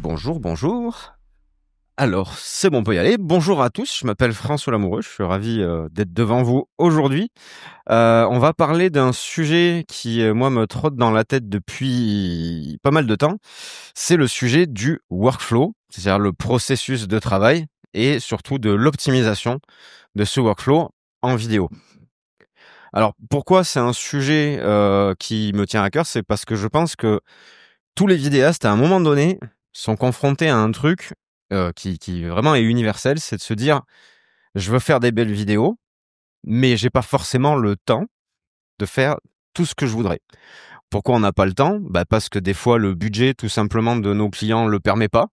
Bonjour, bonjour. Alors, c'est bon, on peut y aller. Bonjour à tous, je m'appelle François Lamoureux, je suis ravi d'être devant vous aujourd'hui. On va parler d'un sujet qui, moi, me trotte dans la tête depuis pas mal de temps. C'est le sujet du workflow, c'est-à-dire le processus de travail et surtout de l'optimisation de ce workflow en vidéo. Alors, pourquoi c'est un sujet qui me tient à cœur? C'est parce que je pense que tous les vidéastes, à un moment donné, sont confrontés à un truc qui vraiment est universel, c'est de se dire: «Je veux faire des belles vidéos, mais j'ai pas forcément le temps de faire tout ce que je voudrais». Pourquoi on n'a pas le temps? Bah, parce que des fois le budget tout simplement de nos clients le permet pas,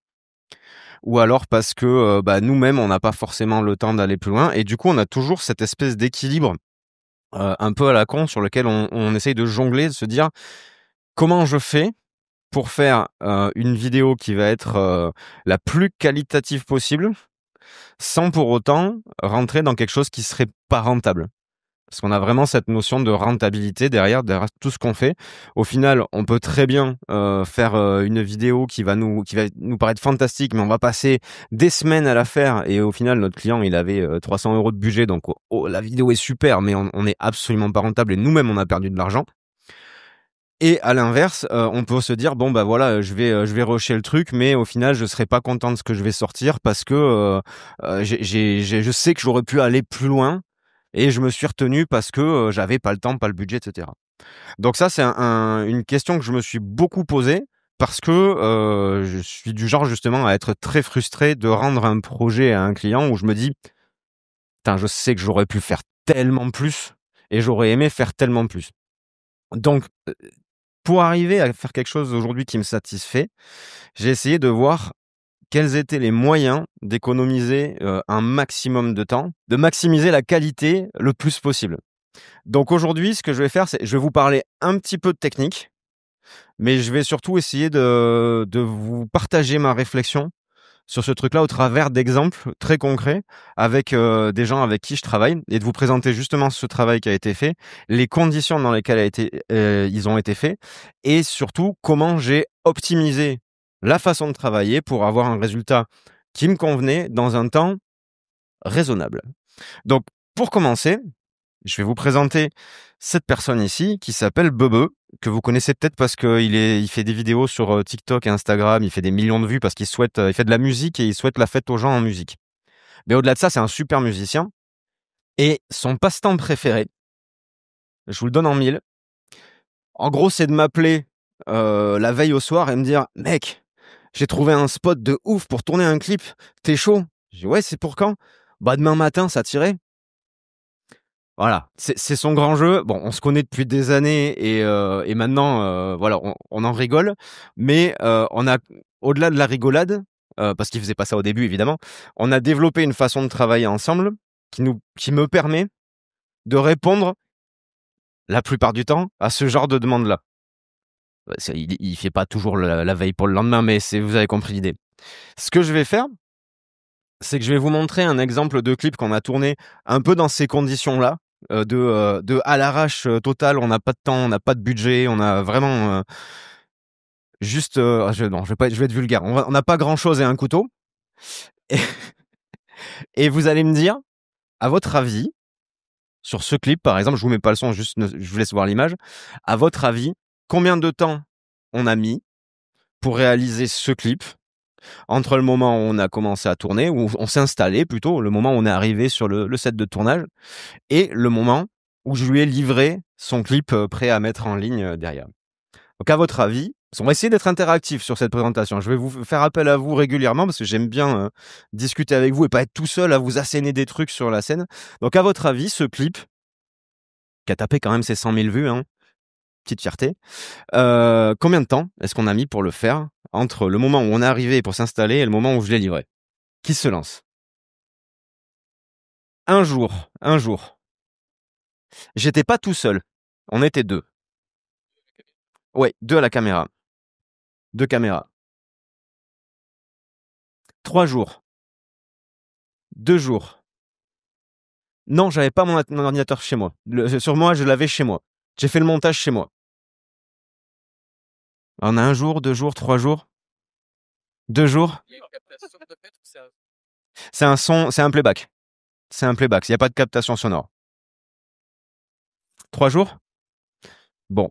ou alors parce que, bah, nous-mêmes on n'a pas forcément le temps d'aller plus loin et du coup on a toujours cette espèce d'équilibre, un peu à la con sur lequel on essaye de jongler, de se dire: «Comment je fais pour faire, une vidéo qui va être, la plus qualitative possible, sans pour autant rentrer dans quelque chose qui serait pas rentable?» Parce qu'on a vraiment cette notion de rentabilité derrière tout ce qu'on fait. Au final, on peut très bien, faire, une vidéo qui va nous paraître fantastique, mais on va passer des semaines à la faire et au final, notre client, il avait, 300 € de budget, donc la vidéo est super, mais on est absolument pas rentable et nous-mêmes, on a perdu de l'argent. Et à l'inverse, on peut se dire: «Bon, bah, voilà, je vais rusher le truc, mais au final, je serai pas content de ce que je vais sortir parce que, je sais que j'aurais pu aller plus loin et je me suis retenu parce que, j'avais pas le temps, pas le budget» et cetera. Donc ça, c'est une question que je me suis beaucoup posée parce que, je suis du genre justement à être très frustré de rendre un projet à un client où je me dis: «Putain, je sais que j'aurais pu faire tellement plus et j'aurais aimé faire tellement plus». Donc, pour arriver à faire quelque chose aujourd'hui qui me satisfait, j'ai essayé de voir quels étaient les moyens d'économiser, un maximum de temps, de maximiser la qualité le plus possible. Donc aujourd'hui, ce que je vais faire, c'est je vais vous parler un petit peu de technique, mais je vais surtout essayer de vous partager ma réflexion sur ce truc-là au travers d'exemples très concrets avec, des gens avec qui je travaille et de vous présenter justement ce travail qui a été fait, les conditions dans lesquelles ils ont été faits et surtout comment j'ai optimisé la façon de travailler pour avoir un résultat qui me convenait dans un temps raisonnable. Donc pour commencer, je vais vous présenter cette personne ici qui s'appelle Bebe, que vous connaissez peut-être parce qu'il fait des vidéos sur, TikTok et Instagram. Il fait des millions de vues parce il fait de la musique et il souhaite la fête aux gens en musique. Mais au-delà de ça, c'est un super musicien et son passe-temps préféré, je vous le donne en mille, en gros, c'est de m'appeler, la veille au soir et me dire: «Mec, j'ai trouvé un spot de ouf pour tourner un clip, tu chaud?» Je dis: «Ouais, c'est pour quand?» «Bah, demain matin, ça t'irait?» Voilà, c'est son grand jeu. Bon, on se connaît depuis des années et maintenant, voilà, on en rigole, mais on a au-delà de la rigolade, parce qu'il faisait pas ça au début évidemment, on a développé une façon de travailler ensemble qui me permet de répondre, la plupart du temps, à ce genre de demande-là. Il fait pas toujours la veille pour le lendemain, mais vous avez compris l'idée. Ce que je vais faire, c'est que je vais vous montrer un exemple de clip qu'on a tourné un peu dans ces conditions-là, de à l'arrache, total. On n'a pas de temps, on n'a pas de budget, on a vraiment, juste, non, je vais être vulgaire. On n'a pas grand-chose et un couteau et et vous allez me dire, à votre avis, sur ce clip, par exemple, je vous mets pas le son, juste je vous laisse voir l'image. À votre avis, combien de temps on a mis pour réaliser ce clip? Entre le moment où on a commencé à tourner, où on s'est installé plutôt, le moment où on est arrivé sur le set de tournage et le moment où je lui ai livré son clip, prêt à mettre en ligne, derrière. Donc à votre avis, on va essayer d'être interactif sur cette présentation. Je vais vous faire appel à vous régulièrement parce que j'aime bien, discuter avec vous et pas être tout seul à vous asséner des trucs sur la scène. Donc à votre avis, ce clip, qui a tapé quand même ses 100 000 vues, hein, petite fierté, combien de temps est-ce qu'on a mis pour le faire entre le moment où on est arrivé pour s'installer et le moment où je l'ai livré? Qui se lance? Un jour, un jour. J'étais pas tout seul, on était 2. Ouais, 2 à la caméra, 2 caméras. 3 jours, 2 jours. Non, j'avais pas mon ordinateur chez moi. Sur moi, je l'avais chez moi. J'ai fait le montage chez moi. On a 1 jour, 2 jours, 3 jours. 2 jours? C'est un playback. C'est un playback, il y a pas de captation sonore. 3 jours? Bon.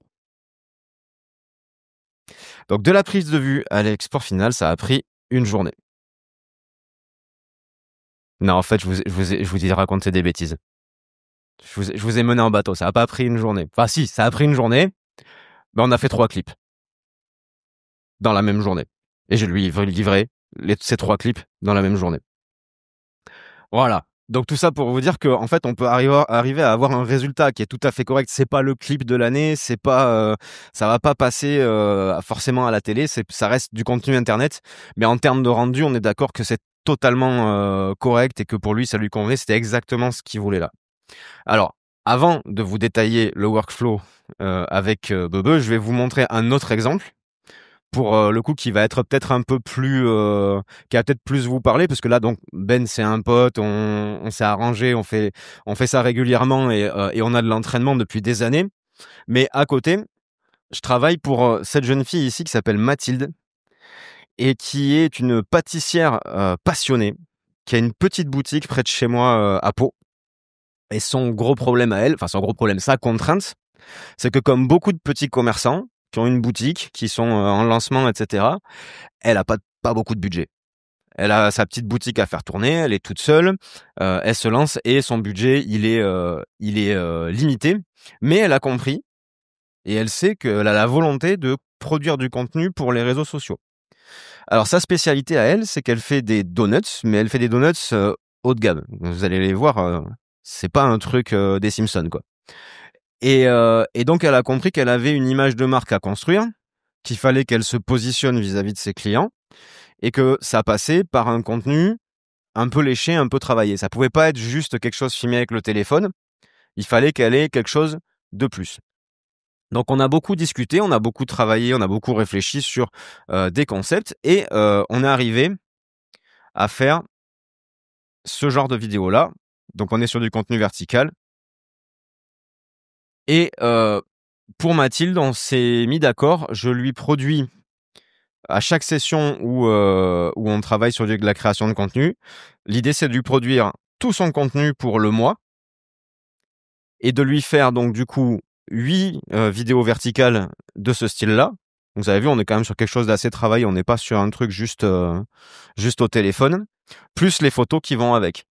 Donc de la prise de vue à l'export final, ça a pris 1 journée. Non, en fait, je vous ai raconté des bêtises. Je vous ai mené en bateau, ça a pas pris 1 journée. Enfin si, ça a pris 1 journée, mais on a fait 3 clips dans la même journée et je lui ai livré ces 3 clips dans la même journée. Voilà. Donc tout ça pour vous dire qu'en fait, on peut arriver à avoir un résultat qui est tout à fait correct. C'est pas le clip de l'année, c'est pas, ça va pas passer forcément à la télé. Ça reste du contenu internet, mais en termes de rendu, on est d'accord que c'est totalement correct et que pour lui, ça lui convenait. C'était exactement ce qu'il voulait là. Alors, avant de vous détailler le workflow avec Bebe, je vais vous montrer un autre exemple pour le coup qui va être peut-être un peu plus qui va peut-être plus vous parler parce que là donc Ben c'est un pote, on s'est arrangé, on fait ça régulièrement et on a de l'entraînement depuis des années. Mais à côté, je travaille pour cette jeune fille ici qui s'appelle Mathilde et qui est une pâtissière passionnée, qui a une petite boutique près de chez moi à Pau. Et son gros problème à elle, enfin son gros problème, sa contrainte, c'est que comme beaucoup de petits commerçants qui ont une boutique, qui sont en lancement, etc., elle a pas beaucoup de budget. Elle a sa petite boutique à faire tourner, elle est toute seule, elle se lance et son budget, il est limité. Mais elle a compris et elle sait qu'elle a la volonté de produire du contenu pour les réseaux sociaux. Alors sa spécialité à elle, c'est qu'elle fait des donuts, mais elle fait des donuts haut de gamme. Vous allez les voir, c'est pas un truc des Simpsons, quoi. Et donc elle a compris qu'elle avait une image de marque à construire, qu'il fallait qu'elle se positionne vis-à-vis de ses clients et que ça passait par un contenu un peu léché, un peu travaillé. Ça pouvait pas être juste quelque chose filmé avec le téléphone. Il fallait qu'elle ait quelque chose de plus. Donc on a beaucoup discuté, on a beaucoup travaillé, on a beaucoup réfléchi sur des concepts et on est arrivé à faire ce genre de vidéo là. Donc on est sur du contenu vertical et pour Mathilde, on s'est mis d'accord. Je lui produis à chaque session où on travaille sur de la création de contenu. L'idée, c'est de lui produire tout son contenu pour le mois et de lui faire donc du coup 8 vidéos verticales de ce style-là. Donc vous avez vu, on est quand même sur quelque chose d'assez travaillé. On n'est pas sur un truc juste au téléphone, plus les photos qui vont avec.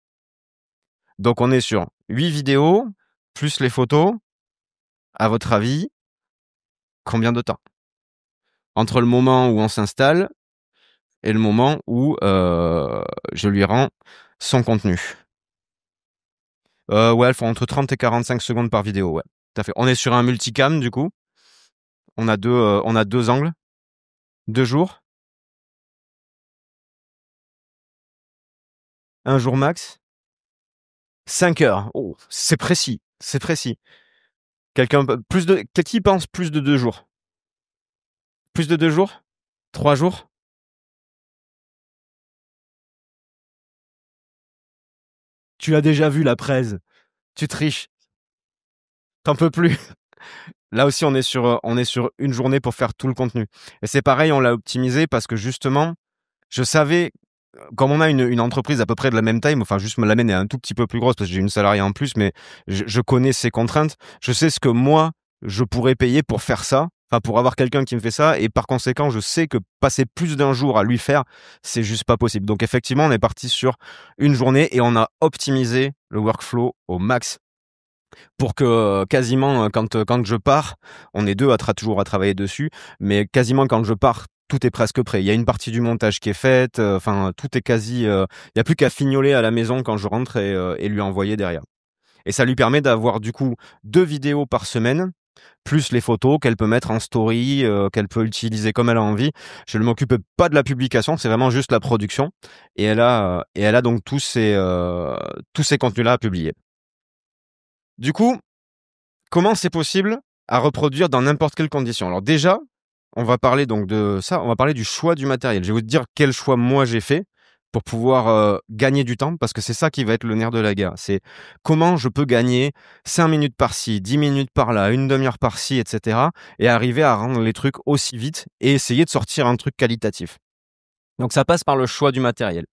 Donc on est sur 8 vidéos plus les photos. À votre avis, combien de temps? Entre le moment où on s'installe et le moment où je lui rends son contenu. Ouais, elles font entre 30 et 45 secondes par vidéo, ouais. Tout à fait. On est sur un multicam, du coup. On a deux angles. 2 jours. 1 jour max. 5 heures. Oh, c'est précis. C'est précis. Qui pense plus de 2 jours? Plus de 2 jours? 3 jours? Tu as déjà vu la presse. Tu triches. T'en peux plus. Là aussi, on est sur une journée pour faire tout le contenu. Et c'est pareil, on l'a optimisé parce que justement, je savais, comme on a une entreprise à peu près de la même taille, enfin juste la mienne est un tout petit peu plus grosse parce que j'ai une salariée en plus, mais je connais ses contraintes. Je sais ce que moi, je pourrais payer pour faire ça, enfin pour avoir quelqu'un qui me fait ça, et par conséquent, je sais que passer plus d'un jour à lui faire, c'est juste pas possible. Donc effectivement, on est parti sur une journée et on a optimisé le workflow au max pour que quasiment quand je pars, on est deux toujours à travailler dessus, mais quasiment quand je pars, tout est presque prêt. Il y a une partie du montage qui est faite, enfin tout est quasi. Il y a plus qu'à fignoler à la maison quand je rentre et lui envoyer derrière. Et ça lui permet d'avoir du coup 2 vidéos par semaine, plus les photos qu'elle peut mettre en story, qu'elle peut utiliser comme elle a envie. Je ne m'occupe pas de la publication, c'est vraiment juste la production. Et elle a donc tous ces contenus-là à publier. Du coup, comment c'est possible à reproduire dans n'importe quelle condition? Alors déjà, on va parler donc de ça, on va parler du choix du matériel. Je vais vous dire quel choix moi j'ai fait pour pouvoir gagner du temps, parce que c'est ça qui va être le nerf de la guerre. C'est comment je peux gagner 5 minutes par-ci, 10 minutes par-là, une demi-heure par-ci, etc. et arriver à rendre les trucs aussi vite et essayer de sortir un truc qualitatif. Donc ça passe par le choix du matériel.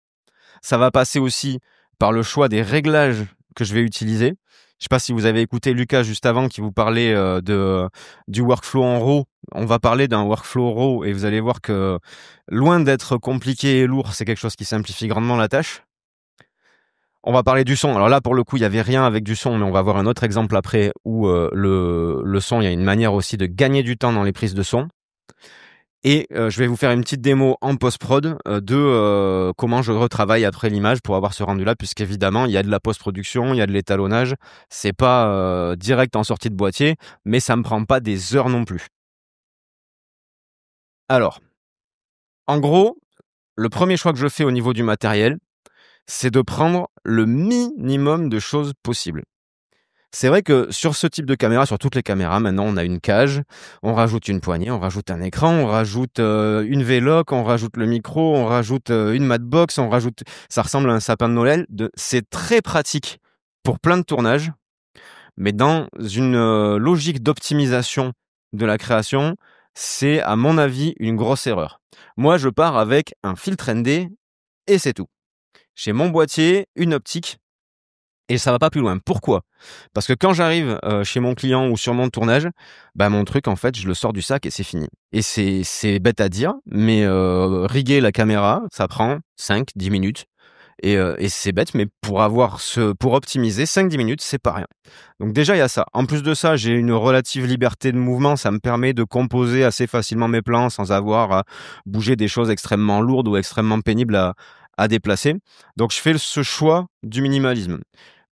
Ça va passer aussi par le choix des réglages que je vais utiliser. Je sais pas si vous avez écouté Lucas juste avant qui vous parlait du workflow en RAW. On va parler d'un workflow RAW et vous allez voir que loin d'être compliqué et lourd, c'est quelque chose qui simplifie grandement la tâche. On va parler du son. Alors là, pour le coup, il n'y avait rien avec du son, mais on va voir un autre exemple après où le son, il y a une manière aussi de gagner du temps dans les prises de son. Et je vais vous faire une petite démo en post-prod de comment je retravaille après l'image pour avoir ce rendu-là, puisqu'évidemment, il y a de la post-production, il y a de l'étalonnage. C'est pas direct en sortie de boîtier, mais ça me prend pas des heures non plus. Alors, en gros, le premier choix que je fais au niveau du matériel, c'est de prendre le minimum de choses possibles. C'est vrai que sur ce type de caméra, sur toutes les caméras, maintenant, on a une cage, on rajoute une poignée, on rajoute un écran, on rajoute une V-Lock, on rajoute le micro, on rajoute une matbox, on rajoute... Ça ressemble à un sapin de Noël. C'est très pratique pour plein de tournages, mais dans une logique d'optimisation de la création, c'est, à mon avis, une grosse erreur. Moi, je pars avec un filtre ND et c'est tout. J'ai mon boîtier, une optique, et ça va pas plus loin. Pourquoi? Parce que quand j'arrive chez mon client ou sur mon tournage, bah mon truc en fait, je le sors du sac et c'est fini. Et c'est bête à dire, mais riguer la caméra, ça prend 5-10 minutes. Et c'est bête, mais pour optimiser 5-10 minutes, c'est pas rien. Donc déjà il y a ça. En plus de ça, j'ai une relative liberté de mouvement. Ça me permet de composer assez facilement mes plans sans avoir à bouger des choses extrêmement lourdes ou extrêmement pénibles à déplacer. Donc je fais ce choix du minimalisme.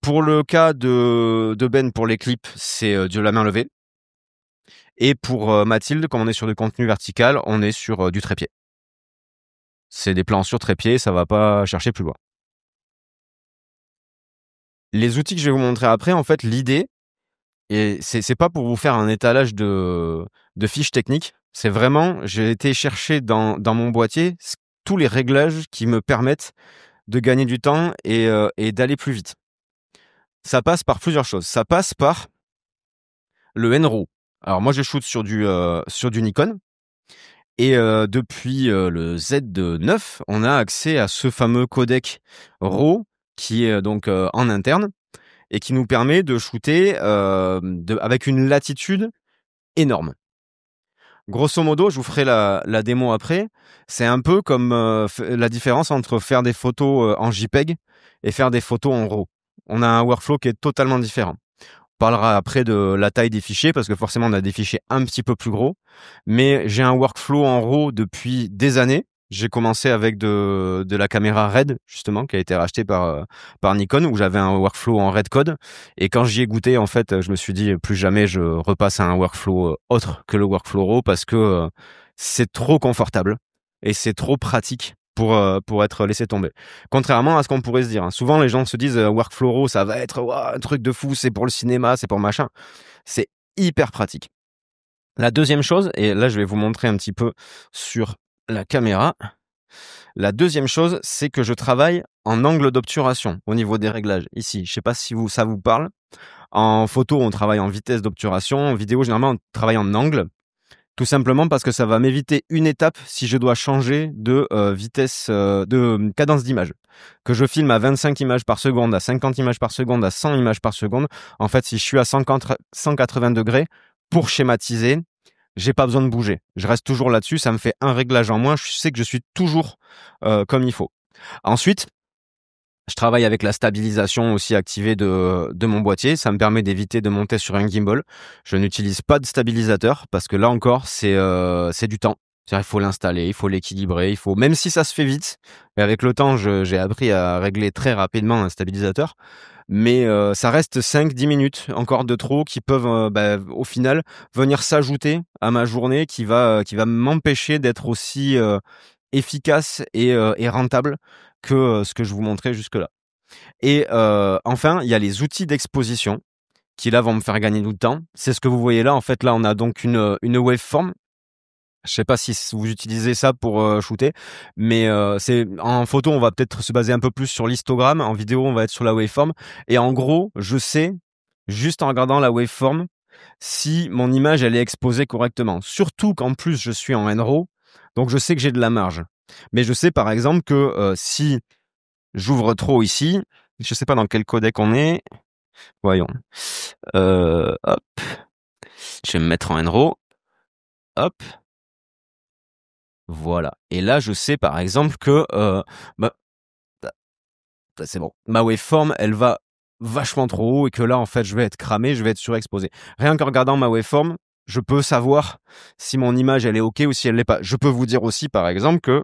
Pour le cas de Ben, pour les clips, c'est de la main levée. Et pour Mathilde, comme on est sur du contenu vertical, on est sur du trépied. C'est des plans sur trépied, ça va pas chercher plus loin. Les outils que je vais vous montrer après, en fait, l'idée, et c'est pas pour vous faire un étalage de fiches techniques, c'est vraiment, j'ai été chercher dans mon boîtier tous les réglages qui me permettent de gagner du temps et d'aller plus vite. Ça passe par plusieurs choses. Ça passe par le N-RAW. Alors moi, je shoot sur du Nikon. Et depuis le Z9, on a accès à ce fameux codec RAW qui est donc en interne et qui nous permet de shooter avec une latitude énorme. Grosso modo, je vous ferai la démo après. C'est un peu comme la différence entre faire des photos en JPEG et faire des photos en RAW. On a un workflow qui est totalement différent. On parlera après de la taille des fichiers parce que forcément on a des fichiers un petit peu plus gros. Mais j'ai un workflow en RAW depuis des années. J'ai commencé avec de la caméra RED justement qui a été rachetée par Nikon où j'avais un workflow en RED code. Et quand j'y ai goûté, en fait, je me suis dit plus jamais je repasse à un workflow autre que le workflow RAW parce que c'est trop confortable et c'est trop pratique pour être laissé tomber. Contrairement à ce qu'on pourrait se dire. Hein. Souvent, les gens se disent workflow RAW, ça va être un truc de fou, c'est pour le cinéma, c'est pour machin. C'est hyper pratique. La deuxième chose, et là je vais vous montrer un petit peu sur la caméra. La deuxième chose, c'est que je travaille en angle d'obturation au niveau des réglages. Ici, je sais pas si ça vous parle. En photo, on travaille en vitesse d'obturation. En vidéo, généralement, on travaille en angle. Tout simplement parce que ça va m'éviter une étape si je dois changer de vitesse, de cadence d'image. Que je filme à 25 images par seconde, à 50 images par seconde, à 100 images par seconde. En fait, si je suis à 180 degrés, pour schématiser, j'ai pas besoin de bouger. Je reste toujours là-dessus. Ça me fait un réglage en moins. Je sais que je suis toujours comme il faut. Ensuite, je travaille avec la stabilisation aussi activée de mon boîtier. Ça me permet d'éviter de monter sur un gimbal. Je n'utilise pas de stabilisateur parce que là encore, c'est du temps. C'est-à-dire, il faut l'installer, il faut l'équilibrer, il faut, même si ça se fait vite, mais avec le temps, j'ai appris à régler très rapidement un stabilisateur. Mais ça reste 5-10 minutes encore de trop qui peuvent au final venir s'ajouter à ma journée qui va m'empêcher d'être aussi efficace et rentable que ce que je vous montrais jusque-là. Et enfin, il y a les outils d'exposition qui là vont me faire gagner du temps. C'est ce que vous voyez là. En fait, là, on a donc une waveform. Je sais pas si vous utilisez ça pour shooter, mais c'est en photo, on va peut-être se baser un peu plus sur l'histogramme. En vidéo, on va être sur la waveform. Et en gros, je sais, juste en regardant la waveform, si mon image elle est exposée correctement. Surtout qu'en plus, je suis en NRAW, donc je sais que j'ai de la marge. Mais je sais par exemple que si j'ouvre trop ici, je sais pas dans quel codec on est. Voyons. Hop. Je vais me mettre en NRAW. Hop. Voilà. Et là, je sais par exemple que bah, c'est bon. Ma waveform, elle va vachement trop haut et que là, en fait, je vais être cramé, je vais être surexposé. Rien qu'en regardant ma waveform, je peux savoir si mon image, elle est OK ou si elle l'est pas. Je peux vous dire aussi, par exemple, que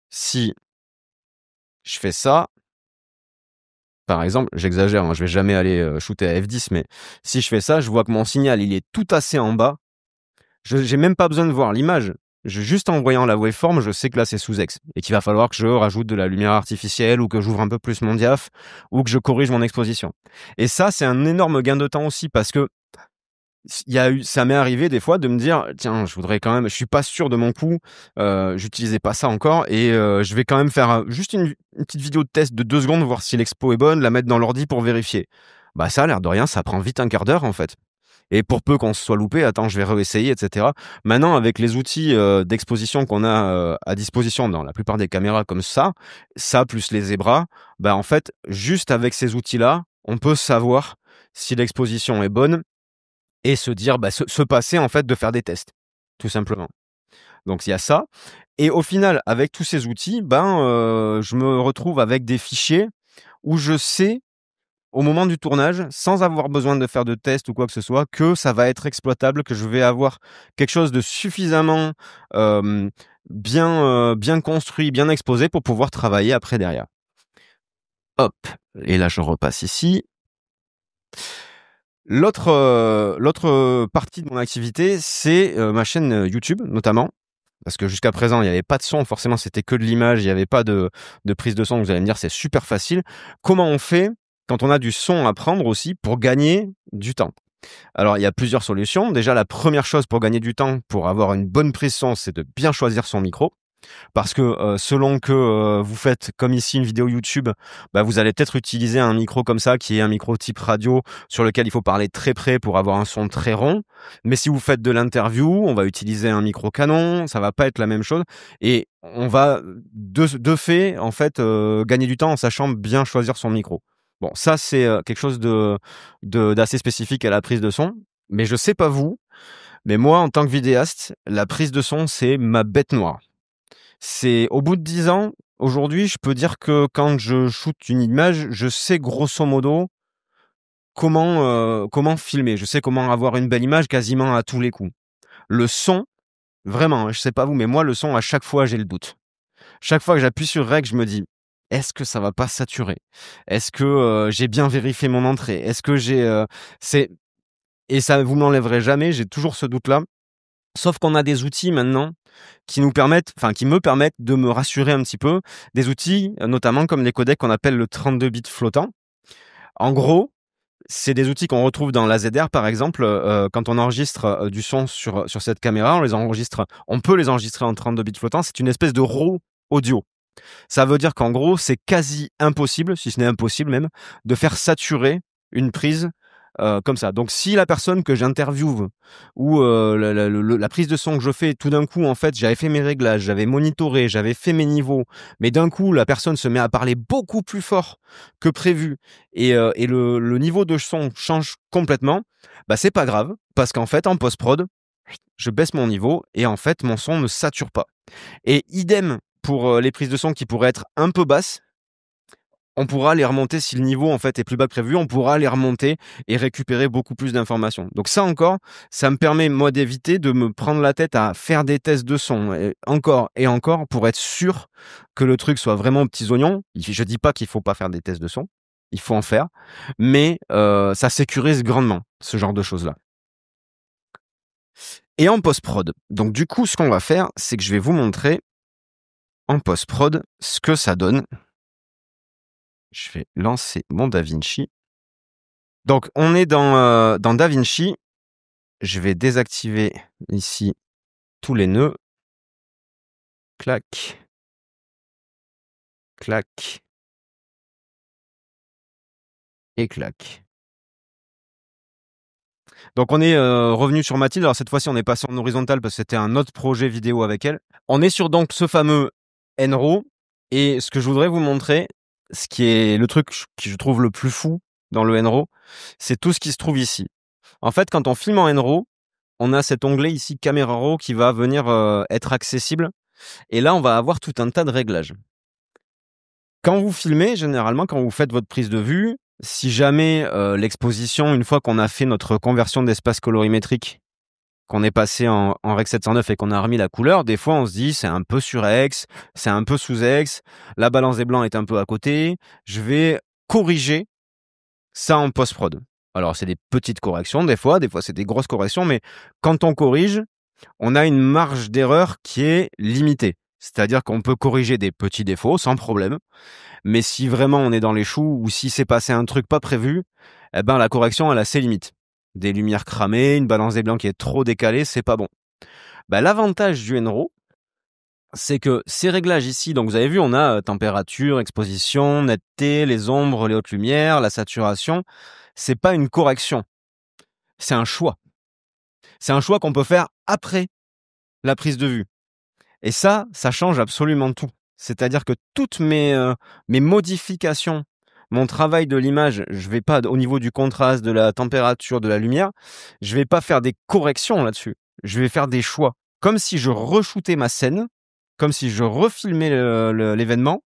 si je fais ça, par exemple, j'exagère, hein, je vais jamais aller shooter à f10, mais si je fais ça, je vois que mon signal, il est tout assez en bas. J'ai même pas besoin de voir l'image. Juste en voyant la waveform, je sais que là c'est sous-ex et qu'il va falloir que je rajoute de la lumière artificielle ou que j'ouvre un peu plus mon diaph ou que je corrige mon exposition. Et ça, c'est un énorme gain de temps aussi parce que ça m'est arrivé des fois de me dire tiens, je voudrais quand même, je suis pas sûr de mon coup, j'utilisais pas ça encore et je vais quand même faire juste une petite vidéo de test de 2 secondes, voir si l'expo est bonne, la mettre dans l'ordi pour vérifier. Bah ça, a l'air de rien, ça prend vite un quart d'heure en fait. Et pour peu qu'on se soit loupé, attends, je vais réessayer, etc. Maintenant, avec les outils d'exposition qu'on a à disposition dans la plupart des caméras comme ça plus les zébras, bah en fait, juste avec ces outils-là, on peut savoir si l'exposition est bonne et se dire, bah, se passer en fait de faire des tests, tout simplement. Donc il y a ça. Et au final, avec tous ces outils, je me retrouve avec des fichiers où je sais au moment du tournage, sans avoir besoin de faire de tests ou quoi que ce soit, que ça va être exploitable, que je vais avoir quelque chose de suffisamment bien construit, bien exposé pour pouvoir travailler après derrière. Hop, et là je repasse ici. L'autre partie de mon activité, c'est ma chaîne YouTube notamment. Parce que jusqu'à présent, il n'y avait pas de son, forcément c'était que de l'image, il n'y avait pas de prise de son. Vous allez me dire, c'est super facile. Comment on fait quand on a du son à prendre aussi pour gagner du temps? Alors, il y a plusieurs solutions. Déjà, la première chose pour gagner du temps, pour avoir une bonne prise son, c'est de bien choisir son micro. Parce que selon que vous faites comme ici une vidéo YouTube, bah, vous allez peut-être utiliser un micro comme ça qui est un micro type radio sur lequel il faut parler très près pour avoir un son très rond. Mais si vous faites de l'interview, on va utiliser un micro canon, ça va pas être la même chose et on va de fait en fait gagner du temps en sachant bien choisir son micro. Bon, ça c'est quelque chose d'assez spécifique à la prise de son, mais je sais pas vous, mais moi en tant que vidéaste, la prise de son c'est ma bête noire. C'est au bout de 10 ans, aujourd'hui, je peux dire que quand je shoot une image, je sais grosso modo comment filmer. Je sais comment avoir une belle image quasiment à tous les coups. Le son, vraiment, hein, je sais pas vous, mais moi, le son, à chaque fois, j'ai le doute. Chaque fois que j'appuie sur Rec, je me dis, est-ce que ça va pas saturer? Est-ce que j'ai bien vérifié mon entrée? Est-ce que c'est et ça, vous m'enlèverez jamais, j'ai toujours ce doute-là. Sauf qu'on a des outils maintenant qui me permettent de me rassurer un petit peu. Des outils, notamment comme les codecs qu'on appelle le 32 bits flottant. En gros, c'est des outils qu'on retrouve dans l'AZR, par exemple. Quand on enregistre du son sur cette caméra, on peut les enregistrer en 32 bits flottants. C'est une espèce de RAW audio. Ça veut dire qu'en gros, c'est quasi impossible, si ce n'est impossible même, de faire saturer une prise comme ça. Donc si la personne que j'interviewe ou la prise de son que je fais, tout d'un coup, en fait, j'avais fait mes réglages, j'avais monitoré, j'avais fait mes niveaux, mais d'un coup, la personne se met à parler beaucoup plus fort que prévu et le niveau de son change complètement, bah c'est pas grave, parce qu'en fait, en post-prod, je baisse mon niveau et en fait, mon son ne sature pas. Et idem pour les prises de son qui pourraient être un peu basses, on pourra les remonter si le niveau en fait est plus bas que prévu, on pourra les remonter et récupérer beaucoup plus d'informations. Donc ça encore, ça me permet moi d'éviter de me prendre la tête à faire des tests de son encore et encore pour être sûr que le truc soit vraiment aux petits oignons. Je dis pas qu'il faut pas faire des tests de son, il faut en faire, mais ça sécurise grandement ce genre de choses-là. Et en post-prod, donc du coup ce qu'on va faire, c'est que je vais vous montrer en post-prod ce que ça donne. Je vais lancer mon DaVinci. Donc, on est dans DaVinci. Je vais désactiver ici tous les nœuds. Clac. Clac. Et clac. Donc, on est revenu sur Mathilde. Alors, cette fois-ci, on est passé en horizontal parce que c'était un autre projet vidéo avec elle. On est sur donc ce fameux Enro. Et ce que je voudrais vous montrer, ce qui est le truc que je trouve le plus fou dans le Enro, c'est tout ce qui se trouve ici. En fait, quand on filme en Enro, on a cet onglet ici Camera Raw qui va venir être accessible. Et là, on va avoir tout un tas de réglages. Quand vous filmez, généralement, quand vous faites votre prise de vue, si jamais l'exposition, une fois qu'on a fait notre conversion d'espace colorimétrique, qu'on est passé en Rec 709 et qu'on a remis la couleur, des fois on se dit c'est un peu surex, c'est un peu sous-ex, la balance des blancs est un peu à côté, je vais corriger ça en post-prod. Alors c'est des petites corrections des fois c'est des grosses corrections, mais quand on corrige, on a une marge d'erreur qui est limitée. C'est-à-dire qu'on peut corriger des petits défauts sans problème, mais si vraiment on est dans les choux ou si c'est passé un truc pas prévu, eh ben la correction elle a ses limites. Des lumières cramées, une balance des blancs qui est trop décalée, c'est pas bon. Bah, l'avantage du Enro, c'est que ces réglages ici, donc vous avez vu, on a température, exposition, netteté, les ombres, les hautes lumières, la saturation. C'est pas une correction, c'est un choix. C'est un choix qu'on peut faire après la prise de vue. Et ça change absolument tout. C'est-à-dire que toutes mes modifications, mon travail de l'image, je vais pas, au niveau du contraste, de la température, de la lumière, je vais pas faire des corrections là-dessus. Je vais faire des choix. Comme si je re-shootais ma scène, comme si je refilmais l'événement,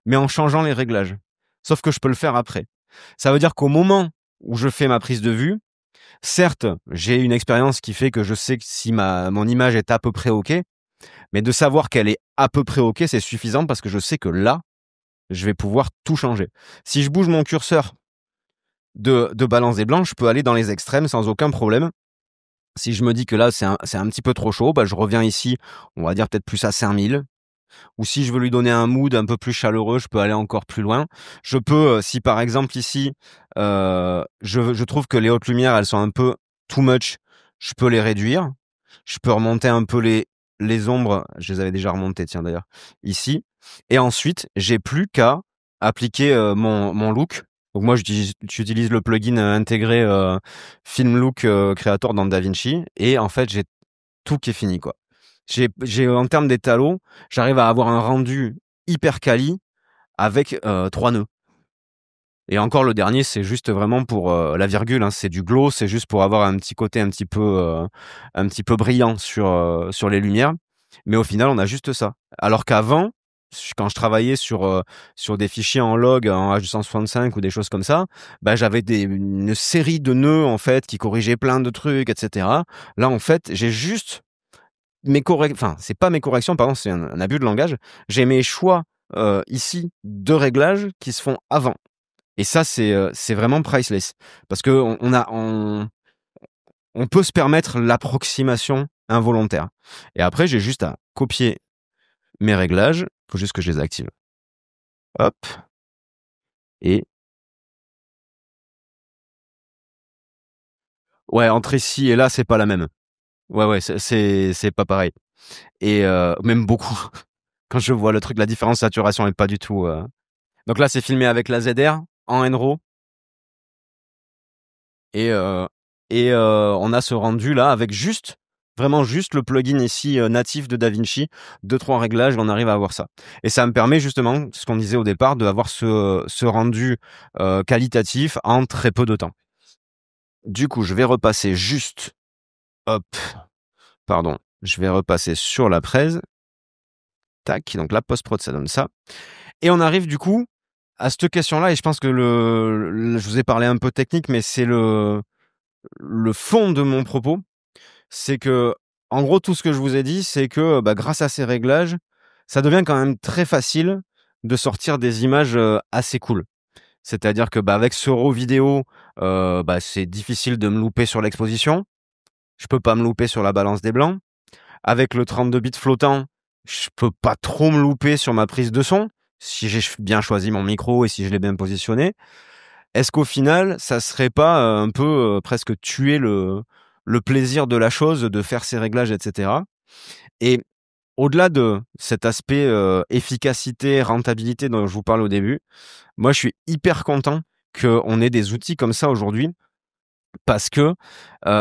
mais en changeant les réglages. Sauf que je peux le faire après. Ça veut dire qu'au moment où je fais ma prise de vue, certes, j'ai une expérience qui fait que je sais que si mon image est à peu près OK, mais de savoir qu'elle est à peu près OK, c'est suffisant parce que je sais que là, je vais pouvoir tout changer. Si je bouge mon curseur de balance des blancs, je peux aller dans les extrêmes sans aucun problème. Si je me dis que là, c'est un petit peu trop chaud, bah, je reviens ici, on va dire peut-être plus à 5000. Ou si je veux lui donner un mood un peu plus chaleureux, je peux aller encore plus loin. Je peux, si par exemple ici, je trouve que les hautes lumières, elles sont un peu too much, je peux les réduire. Je peux remonter un peu les ombres, je les avais déjà remontées, tiens d'ailleurs, ici. Et ensuite, j'ai plus qu'à appliquer mon look. Donc moi, j'utilise le plugin intégré Film Look Creator dans DaVinci. Et en fait, j'ai tout qui est fini, quoi. J'ai en termes d'étalo, j'arrive à avoir un rendu hyper quali avec 3 nœuds. Et encore le dernier, c'est juste vraiment pour la virgule, hein, c'est du glow, c'est juste pour avoir un petit côté un petit peu brillant sur les lumières. Mais au final, on a juste ça. Alors qu'avant, quand je travaillais sur des fichiers en log, en H265 ou des choses comme ça, bah, j'avais une série de nœuds en fait qui corrigeaient plein de trucs, etc. Là, en fait, j'ai juste enfin, c'est pas mes corrections, pardon, c'est un abus de langage. J'ai mes choix ici de réglages qui se font avant. Et ça, c'est vraiment priceless. Parce que on peut se permettre l'approximation involontaire. Et après, j'ai juste à copier mes réglages. Faut juste que je les active. Hop. Et ouais, entre ici et là, c'est pas la même. Ouais, c'est pas pareil. Et même beaucoup. Quand je vois le truc, la différence de saturation est pas du tout. Donc là, c'est filmé avec la ZR en Enro. Et, on a ce rendu là avec vraiment juste le plugin ici natif de DaVinci, 2-3 réglages, on arrive à avoir ça. Et ça me permet justement, ce qu'on disait au départ, d'avoir ce rendu qualitatif en très peu de temps. Du coup, je vais repasser juste, hop, pardon, je vais repasser sur la presse. Tac, donc la post-prod, ça donne ça. Et on arrive du coup à cette question-là, et je pense que je vous ai parlé un peu technique, mais c'est le fond de mon propos. C'est que, en gros, tout ce que je vous ai dit, c'est que bah, grâce à ces réglages, ça devient quand même très facile de sortir des images assez cool. C'est-à-dire que bah, avec ce RAW vidéo, bah, c'est difficile de me louper sur l'exposition. Je peux pas me louper sur la balance des blancs. Avec le 32 bits flottant, je peux pas trop me louper sur ma prise de son, si j'ai bien choisi mon micro et si je l'ai bien positionné. Est-ce qu'au final, ça serait pas un peu presque tuer le plaisir de la chose, de faire ses réglages, etc. Et au-delà de cet aspect efficacité, rentabilité dont je vous parle au début, moi je suis hyper content qu'on ait des outils comme ça aujourd'hui parce que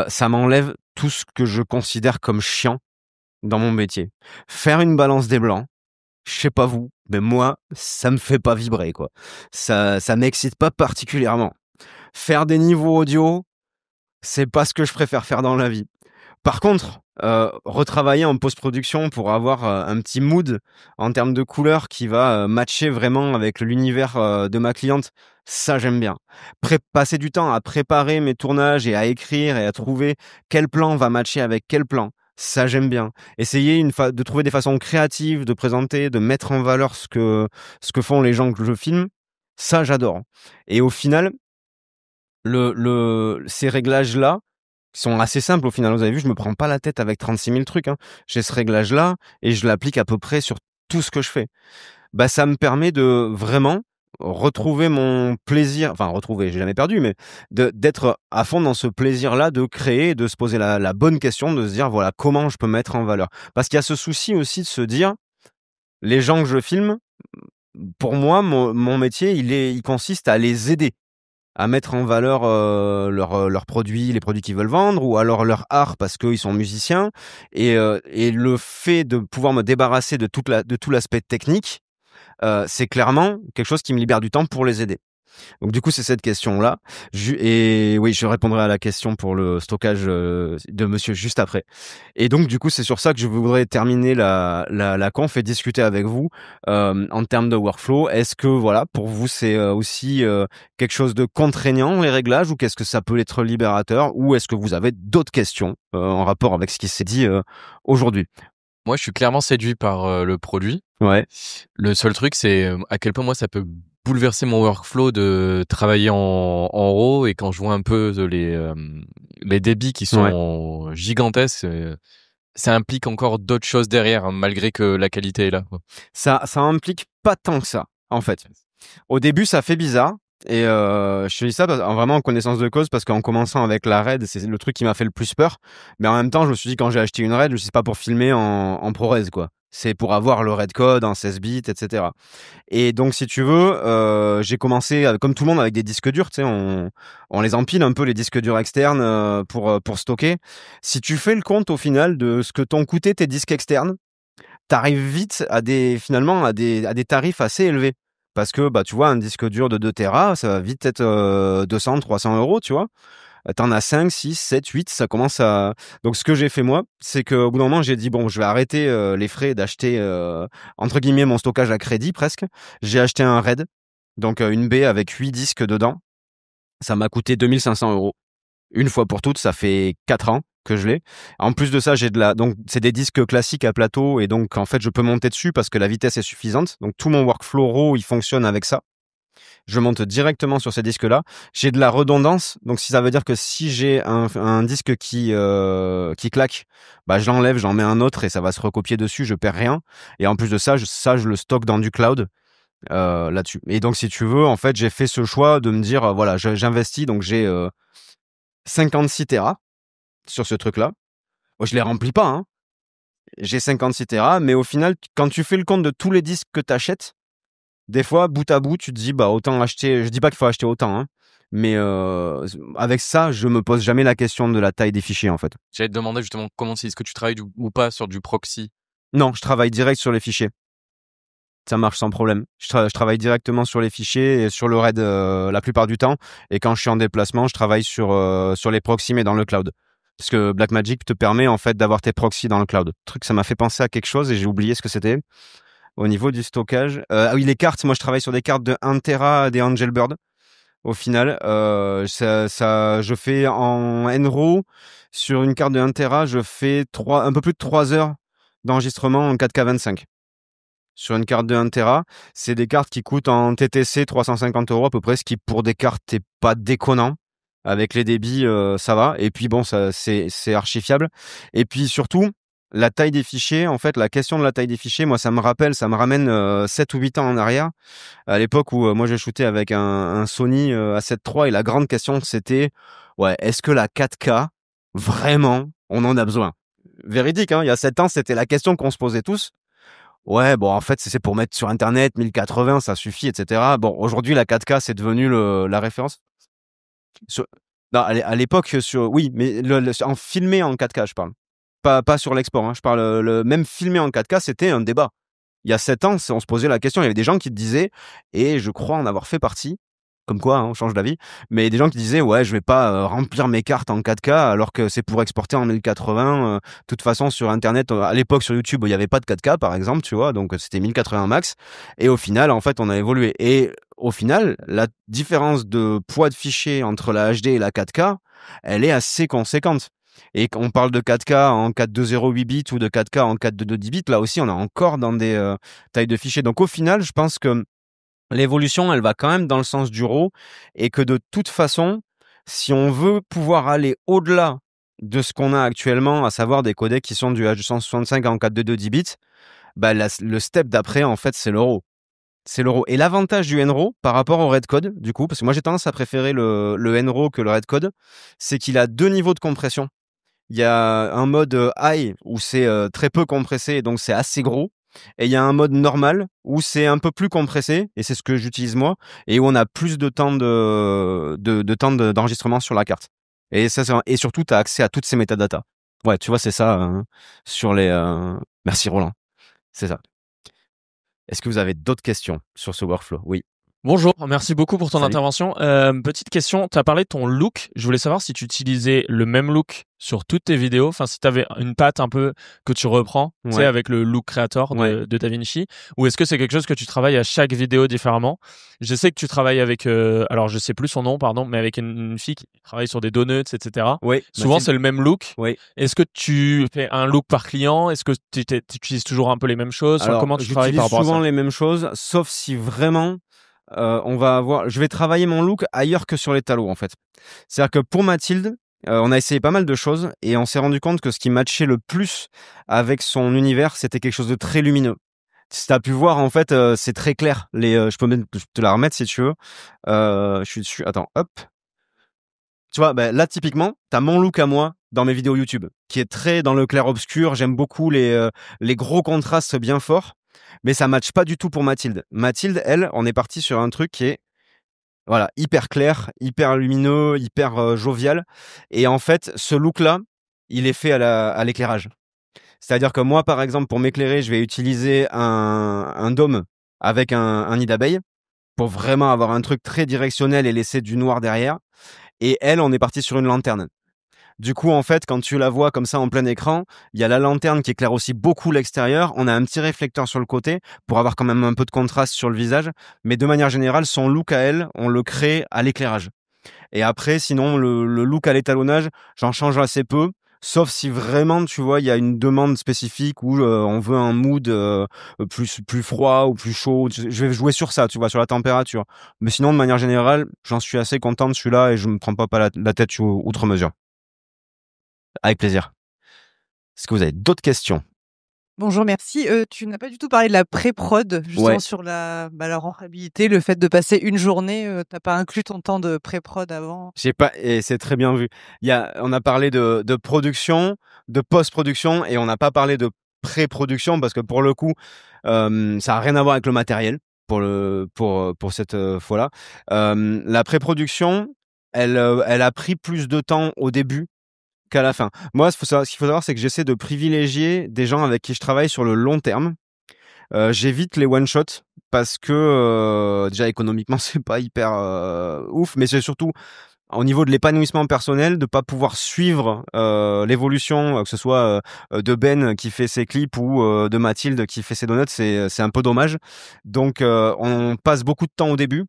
ça m'enlève tout ce que je considère comme chiant dans mon métier. Faire une balance des blancs, je sais pas vous, mais moi, ça me fait pas vibrer, quoi. Ça m'excite pas particulièrement. Faire des niveaux audio, c'est pas ce que je préfère faire dans la vie. Par contre, retravailler en post-production pour avoir, un petit mood en termes de couleurs qui va, matcher vraiment avec l'univers, de ma cliente, ça j'aime bien. Passer du temps à préparer mes tournages et à écrire et à trouver quel plan va matcher avec quel plan, ça j'aime bien. Essayer de trouver des façons créatives de présenter, de mettre en valeur ce que font les gens que je filme, ça j'adore. Et au final, ces réglages-là, qui sont assez simples au final. Vous avez vu, je me prends pas la tête avec 36 000 trucs, hein. J'ai ce réglage-là et je l'applique à peu près sur tout ce que je fais. Bah, ça me permet de vraiment retrouver mon plaisir, enfin retrouver, j'ai jamais perdu, mais d'être à fond dans ce plaisir-là de créer, de se poser la bonne question, de se dire voilà comment je peux mettre en valeur. Parce qu'il y a ce souci aussi de se dire les gens que je filme, pour moi, mon métier, il consiste à les aider à mettre en valeur leurs produits, les produits qu'ils veulent vendre, ou alors leur art parce qu'ils sont musiciens. Et le fait de pouvoir me débarrasser de tout l'aspect technique, c'est clairement quelque chose qui me libère du temps pour les aider. Donc du coup, c'est cette question-là. Et oui, je répondrai à la question pour le stockage de monsieur juste après. Et donc du coup, c'est sur ça que je voudrais terminer la conf et discuter avec vous en termes de workflow. Est-ce que voilà, pour vous, c'est aussi quelque chose de contraignant, les réglages, ou qu'est-ce que ça peut être libérateur, ou est-ce que vous avez d'autres questions en rapport avec ce qui s'est dit aujourd'hui? Moi, je suis clairement séduit par le produit. Ouais. Le seul truc, c'est à quel point moi, ça peut bouleverser mon workflow de travailler en RAW, et quand je vois un peu les débits qui Ouais. sont gigantesques, ça implique encore d'autres choses derrière, hein, malgré que la qualité est là, quoi. Ça implique pas tant que ça, en fait. Au début, ça fait bizarre. Et je te dis ça vraiment en connaissance de cause, parce qu'en commençant avec la RED, c'est le truc qui m'a fait le plus peur. Mais en même temps, je me suis dit, quand j'ai acheté une RED, je sais pas pour filmer en ProRes, quoi. C'est pour avoir le RED code en 16 bits, etc. Et donc, si tu veux, j'ai commencé, comme tout le monde, avec des disques durs. Tu sais, on les empile un peu, les disques durs externes, pour stocker. Si tu fais le compte au final de ce que t'ont coûté tes disques externes, t'arrives vite finalement à des tarifs assez élevés. Parce que, bah, tu vois, un disque dur de 2 Tera, ça va vite être 200, 300 euros, tu vois. T'en as 5, 6, 7, 8, ça commence à... Donc, ce que j'ai fait, moi, c'est qu'au bout d'un moment, j'ai dit, bon, je vais arrêter les frais d'acheter, entre guillemets, mon stockage à crédit, presque. J'ai acheté un RAID, donc une baie avec 8 disques dedans. Ça m'a coûté 2500 euros. Une fois pour toutes, ça fait 4 ans que je l'ai. En plus de ça, donc c'est des disques classiques à plateau, et donc en fait, je peux monter dessus parce que la vitesse est suffisante. Donc tout mon workflow RAW, il fonctionne avec ça. Je monte directement sur ces disques-là. J'ai de la redondance, donc si ça veut dire que si j'ai un disque qui claque, bah je l'enlève, j'en mets un autre et ça va se recopier dessus, je perds rien. Et en plus de ça, je le stocke dans du cloud là-dessus. Et donc si tu veux, en fait, j'ai fait ce choix de me dire, voilà, j'investis, donc j'ai 56 Tera sur ce truc-là. Moi, je les remplis pas, hein. J'ai 56 Tera, mais au final, quand tu fais le compte de tous les disques que tu achètes, des fois, bout à bout, tu te dis, bah, autant acheter. Je dis pas qu'il faut acheter autant, hein, mais avec ça, je me pose jamais la question de la taille des fichiers, en fait. J'allais te demander justement est-ce que tu travailles ou pas sur du proxy? Non, je travaille direct sur les fichiers. Ça marche sans problème. Je travaille directement sur les fichiers et sur le RAID la plupart du temps. Et quand je suis en déplacement, je travaille sur les proxys, mais dans le cloud. Parce que Blackmagic te permet en fait d'avoir tes proxys dans le cloud. Truc, ça m'a fait penser à quelque chose et j'ai oublié ce que c'était. Au niveau du stockage. Ah oui, les cartes. Moi, je travaille sur des cartes de 1 Tera, des Angelbird. Au final, je fais en NRAW, sur une carte de 1 Tera, je fais un peu plus de 3 heures d'enregistrement en 4K25. Sur une carte de 1 Tera, c'est des cartes qui coûtent en TTC 350 euros à peu près, ce qui pour des cartes n'est pas déconnant. Avec les débits, ça va. Et puis bon, c'est archifiable. Et puis surtout, la taille des fichiers, en fait, la question de la taille des fichiers, moi, ça me ramène 7 ou 8 ans en arrière. À l'époque où moi, j'ai shooté avec un Sony A7 III, et la grande question, c'était, ouais, est-ce que la 4K, vraiment, on en a besoin? Véridique, hein, il y a 7 ans, c'était la question qu'on se posait tous. Ouais, bon, en fait, c'est pour mettre sur Internet 1080, ça suffit, etc. Bon, aujourd'hui, la 4K, c'est devenu la référence. Sur- Non, à l'époque, oui, mais en filmé en 4K, je parle. Pas sur l'export, hein. Je parle, même filmé en 4K, c'était un débat. Il y a 7 ans, on se posait la question. Il y avait des gens qui te disaient, et je crois en avoir fait partie, comme quoi, hein, on change d'avis, mais des gens qui disaient, ouais, je vais pas remplir mes cartes en 4K alors que c'est pour exporter en 1080. De toute façon, sur Internet, à l'époque, sur YouTube, il n'y avait pas de 4K, par exemple, tu vois, donc c'était 1080 max. Et au final, en fait, on a évolué. Et au final, la différence de poids de fichier entre la HD et la 4K, elle est assez conséquente. Et quand on parle de 4K en 4.2.0 8 bits ou de 4K en 4.2.2 10 bits, là aussi, on est encore dans des tailles de fichiers. Donc au final, je pense que l'évolution, elle va quand même dans le sens du RAW et que de toute façon, si on veut pouvoir aller au-delà de ce qu'on a actuellement, à savoir des codecs qui sont du H265 en 4.2.2 10 bits, bah, le step d'après, en fait, c'est le RAW. C'est le RAW. Et l'avantage du NRAW par rapport au Redcode, du coup, parce que moi j'ai tendance à préférer le NRAW que le Redcode, c'est qu'il a 2 niveaux de compression. Il y a un mode high où c'est très peu compressé, et donc c'est assez gros. Et il y a un mode normal où c'est un peu plus compressé, et c'est ce que j'utilise moi, et où on a plus de temps d'enregistrement sur la carte. Et, et surtout, tu as accès à toutes ces métadatas. Ouais, tu vois, c'est ça sur les... Merci Roland, c'est ça. Est-ce que vous avez d'autres questions sur ce workflow? Oui. Bonjour, merci beaucoup pour ton Salut. intervention. Petite question, tu as parlé de ton look. Je voulais savoir si tu utilisais le même look sur toutes tes vidéos, enfin si tu avais une patte un peu que tu reprends, tu sais, Ouais. avec le look creator de DaVinci, ou est-ce que c'est quelque chose que tu travailles à chaque vidéo différemment? Je sais que tu travailles avec, alors je sais plus son nom, pardon, mais avec une fille qui travaille sur des donuts, etc. Oui. Souvent c'est le même look. Oui. Est-ce que tu fais un look par client? Est-ce que tu utilises toujours un peu les mêmes choses? Enfin, Alors, comment tu travailles par rapport à souvent ça? les mêmes choses, sauf si vraiment je vais travailler mon look ailleurs que sur les talos en fait. C'est-à-dire que pour Mathilde, on a essayé pas mal de choses et on s'est rendu compte que ce qui matchait le plus avec son univers, c'était quelque chose de très lumineux. Si t'as pu voir en fait, c'est très clair. Je peux même te la remettre si tu veux. Je suis dessus. Attends, hop. Tu vois, bah, là typiquement, t'as mon look à moi dans mes vidéos YouTube, qui est très dans le clair-obscur. J'aime beaucoup les gros contrastes bien forts, mais ça matche pas du tout pour Mathilde. Mathilde, elle, on est parti sur un truc qui est voilà hyper clair, hyper lumineux, hyper jovial. Et en fait, ce look-là, il est fait à l'éclairage. C'est-à-dire que moi, par exemple, pour m'éclairer, je vais utiliser un dôme avec un nid d'abeille pour vraiment avoir un truc très directionnel et laisser du noir derrière. Et elle, on est parti sur une lanterne. Du coup, en fait, quand tu la vois comme ça en plein écran, il y a la lanterne qui éclaire aussi beaucoup l'extérieur. On a un petit réflecteur sur le côté pour avoir quand même un peu de contraste sur le visage. Mais de manière générale, son look à elle, on le crée à l'éclairage. Et après, sinon, le look à l'étalonnage, j'en change assez peu. Sauf si vraiment, tu vois, il y a une demande spécifique où on veut un mood plus froid ou plus chaud. Je vais jouer sur ça, tu vois, sur la température. Mais sinon, de manière générale, j'en suis assez content de celui-là et je me prends pas la tête outre mesure. Avec plaisir. Est-ce que vous avez d'autres questions? Bonjour, merci. Tu n'as pas du tout parlé de la pré-prod, justement Ouais. sur la rentabilité, le fait de passer une journée, tu pas inclus ton temps de pré-prod avant? J'ai pas, et c'est très bien vu. On a parlé de production, de post-production, et on n'a pas parlé de pré-production parce que pour le coup, ça a rien à voir avec le matériel pour cette fois-là. La pré-production, elle a pris plus de temps au début qu'à la fin. Moi, ce qu'il faut savoir, c'est que j'essaie de privilégier des gens avec qui je travaille sur le long terme. J'évite les one shot parce que déjà économiquement c'est pas hyper ouf, mais c'est surtout au niveau de l'épanouissement personnel, de pas pouvoir suivre l'évolution, que ce soit de Ben qui fait ses clips ou de Mathilde qui fait ses donuts, c'est un peu dommage. Donc on passe beaucoup de temps au début.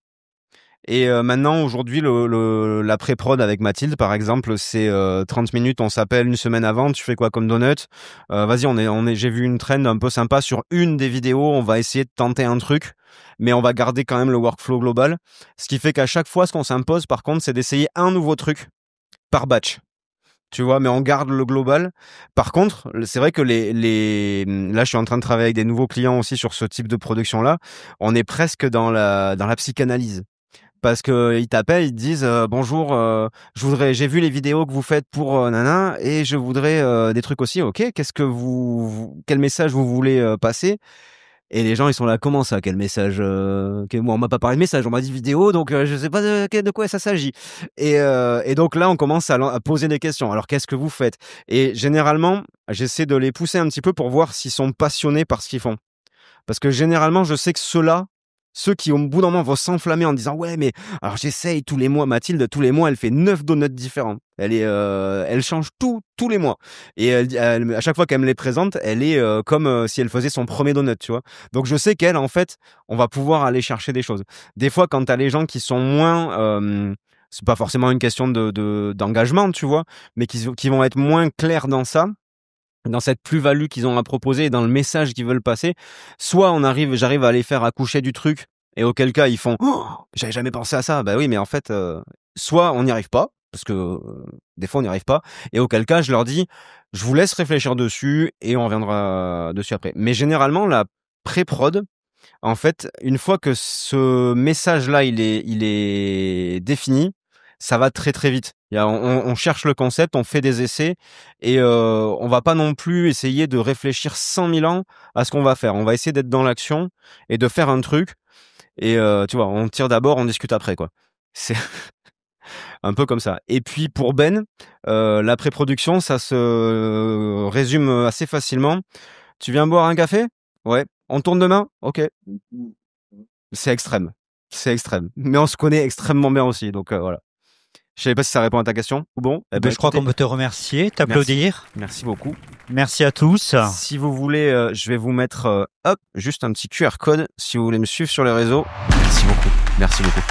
Et maintenant, aujourd'hui, la pré-prod avec Mathilde, par exemple, c'est 30 minutes, on s'appelle une semaine avant, tu fais quoi comme donut? Vas-y, j'ai vu une trend un peu sympa sur une des vidéos, on va essayer de tenter un truc, mais on va garder quand même le workflow global. Ce qui fait qu'à chaque fois, ce qu'on s'impose, par contre, c'est d'essayer un nouveau truc par batch. Tu vois, mais on garde le global. Par contre, c'est vrai que là, je suis en train de travailler avec des nouveaux clients aussi sur ce type de production-là. On est presque dans la psychanalyse. Parce que ils t'appellent, ils te disent bonjour, j'ai vu les vidéos que vous faites pour nana et je voudrais des trucs aussi. Ok, quel message vous voulez passer? Et les gens ils sont là, comment ça, quel message? Moi on m'a pas parlé de message, on m'a dit vidéo, donc je sais pas de quoi ça s'agit. Et donc là on commence à poser des questions. Alors qu'est-ce que vous faites? Et généralement j'essaie de les pousser un petit peu pour voir s'ils sont passionnés par ce qu'ils font. Parce que généralement, je sais que ceux qui au bout d'un moment vont s'enflammer en disant ouais mais alors j'essaye tous les mois, Mathilde tous les mois elle fait 9 donuts différents, elle change tous les mois et à chaque fois qu'elle me les présente elle est comme si elle faisait son premier donut, tu vois. Donc je sais qu'elle en fait on va pouvoir aller chercher des choses. Des fois quand t'as les gens qui sont moins c'est pas forcément une question d'engagement, tu vois, mais qui vont être moins clairs dans ça, dans cette plus-value qu'ils ont à proposer et dans le message qu'ils veulent passer, soit j'arrive à les faire accoucher du truc et auquel cas ils font oh, j'avais jamais pensé à ça. Bah oui, mais en fait soit on n'y arrive pas parce que des fois on n'y arrive pas et auquel cas je leur dis je vous laisse réfléchir dessus et on reviendra dessus après. Mais généralement la pré-prod, en fait, une fois que ce message-là il est défini, ça va très très vite. On cherche le concept, on fait des essais et on va pas non plus essayer de réfléchir 100 000 ans à ce qu'on va faire. On va essayer d'être dans l'action et de faire un truc et tu vois, on tire d'abord, on discute après quoi. C'est un peu comme ça. Et puis pour Ben, la pré-production, ça se résume assez facilement. Tu viens boire un café? Ouais. On tourne demain? Ok. C'est extrême. C'est extrême. Mais on se connaît extrêmement bien aussi, donc voilà. Je savais pas si ça répond à ta question. Bon, je crois qu'on peut te remercier, t'applaudir. Merci beaucoup. Merci à tous. Si vous voulez, je vais vous mettre juste un petit QR code si vous voulez me suivre sur les réseaux. Merci beaucoup. Merci beaucoup.